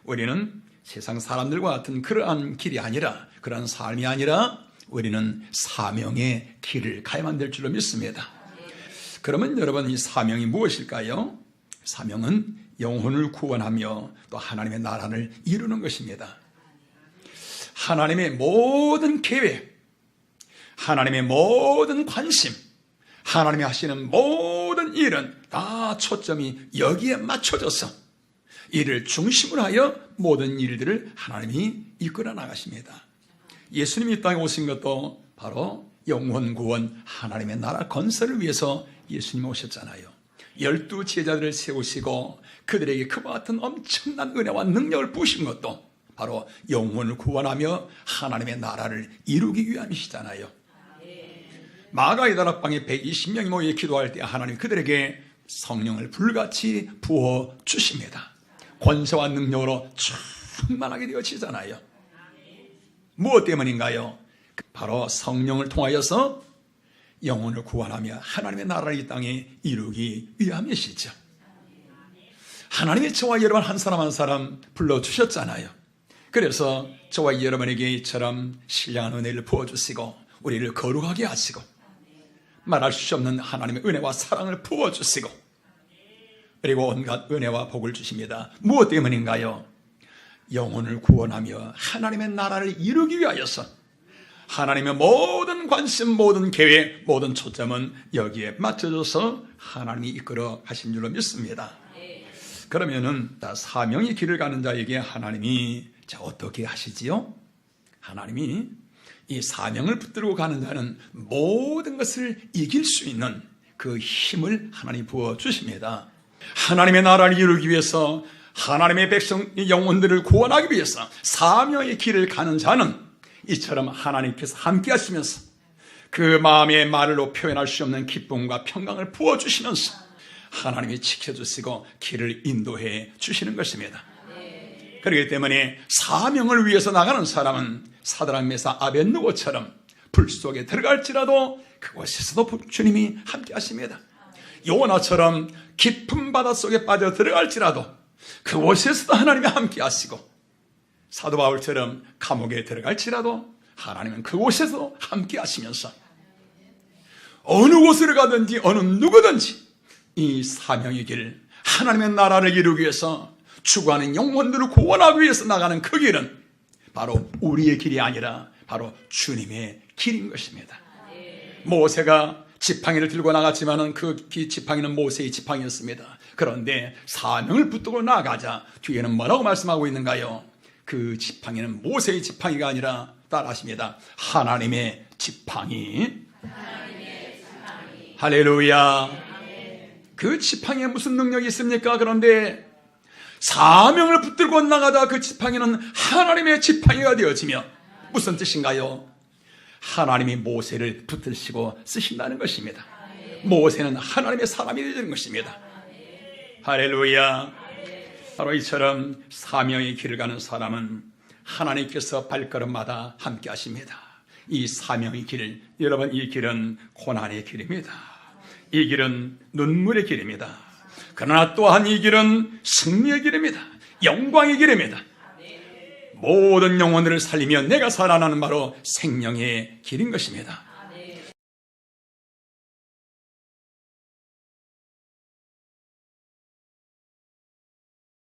우리는 세상 사람들과 같은 그러한 길이 아니라, 그러한 삶이 아니라 우리는 사명의 길을 가야만 될 줄로 믿습니다. 그러면 여러분, 이 사명이 무엇일까요? 사명은 영혼을 구원하며 또 하나님의 나라를 이루는 것입니다. 하나님의 모든 계획, 하나님의 모든 관심, 하나님이 하시는 모든 일은 다 초점이 여기에 맞춰져서 이를 중심으로 하여 모든 일들을 하나님이 이끌어 나가십니다. 예수님이 이 땅에 오신 것도 바로 영혼 구원, 하나님의 나라 건설을 위해서 예수님이 오셨잖아요. 12 제자들을 세우시고 그들에게 그와 같은 엄청난 은혜와 능력을 부으신 것도 바로 영혼을 구원하며 하나님의 나라를 이루기 위함이시잖아요. 마가의 다락방에 120명이 모여 기도할 때 하나님 그들에게 성령을 불같이 부어 주십니다. 권세와 능력으로 충만하게 되어지잖아요. 무엇 때문인가요? 바로 성령을 통하여서 영혼을 구원하며 하나님의 나라를 이 땅에 이루기 위함이시죠. 하나님이 저와 여러분 한 사람 한 사람 불러주셨잖아요. 그래서 저와 여러분에게 이처럼 신령한 은혜를 부어주시고 우리를 거룩하게 하시고 말할 수 없는 하나님의 은혜와 사랑을 부어주시고 그리고 온갖 은혜와 복을 주십니다. 무엇 때문인가요? 영혼을 구원하며 하나님의 나라를 이루기 위하여서 하나님의 모든 관심, 모든 계획, 모든 초점은 여기에 맞춰져서 하나님이 이끌어 가신 줄로 믿습니다. 그러면은 사명의 길을 가는 자에게 하나님이 어떻게 하시지요? 하나님이 이 사명을 붙들고 가는 자는 모든 것을 이길 수 있는 그 힘을 하나님이 부어주십니다. 하나님의 나라를 이루기 위해서 하나님의 백성 영혼들을 구원하기 위해서 사명의 길을 가는 자는 이처럼 하나님께서 함께 하시면서 그 마음의 말로 표현할 수 없는 기쁨과 평강을 부어주시면서 하나님이 지켜주시고 길을 인도해 주시는 것입니다. 그렇기 때문에 사명을 위해서 나가는 사람은 사드락 메사 아벳느고처럼 불 속에 들어갈지라도 그곳에서도 주님이 함께 하십니다. 요나처럼 깊은 바닷속에 빠져 들어갈지라도 그곳에서도 하나님이 함께 하시고 사도 바울처럼 감옥에 들어갈지라도 하나님은 그곳에서 함께 하시면서 어느 곳으로 가든지 어느 누구든지 이 사명의 길, 하나님의 나라를 이루기 위해서 죽어가는 영혼들을 구원하기 위해서 나가는 그 길은 바로 우리의 길이 아니라 바로 주님의 길인 것입니다. 모세가 지팡이를 들고 나갔지만은 그 지팡이는 모세의 지팡이였습니다. 그런데 사명을 붙들고 나가자 뒤에는 뭐라고 말씀하고 있는가요? 그 지팡이는 모세의 지팡이가 아니라 따라하십니다. 하나님의 지팡이. 할렐루야. 그 지팡이에 무슨 능력이 있습니까? 그런데 사명을 붙들고 나가다 그 지팡이는 하나님의 지팡이가 되어지며 무슨 뜻인가요? 하나님이 모세를 붙드시고 쓰신다는 것입니다. 모세는 하나님의 사람이 되는 것입니다. 할렐루야. 바로 이처럼 사명의 길을 가는 사람은 하나님께서 발걸음마다 함께 하십니다. 이 사명의 길, 여러분 이 길은 고난의 길입니다. 이 길은 눈물의 길입니다. 그러나 또한 이 길은 승리의 길입니다. 영광의 길입니다. 모든 영혼들을 살리며 내가 살아나는 바로 생명의 길인 것입니다.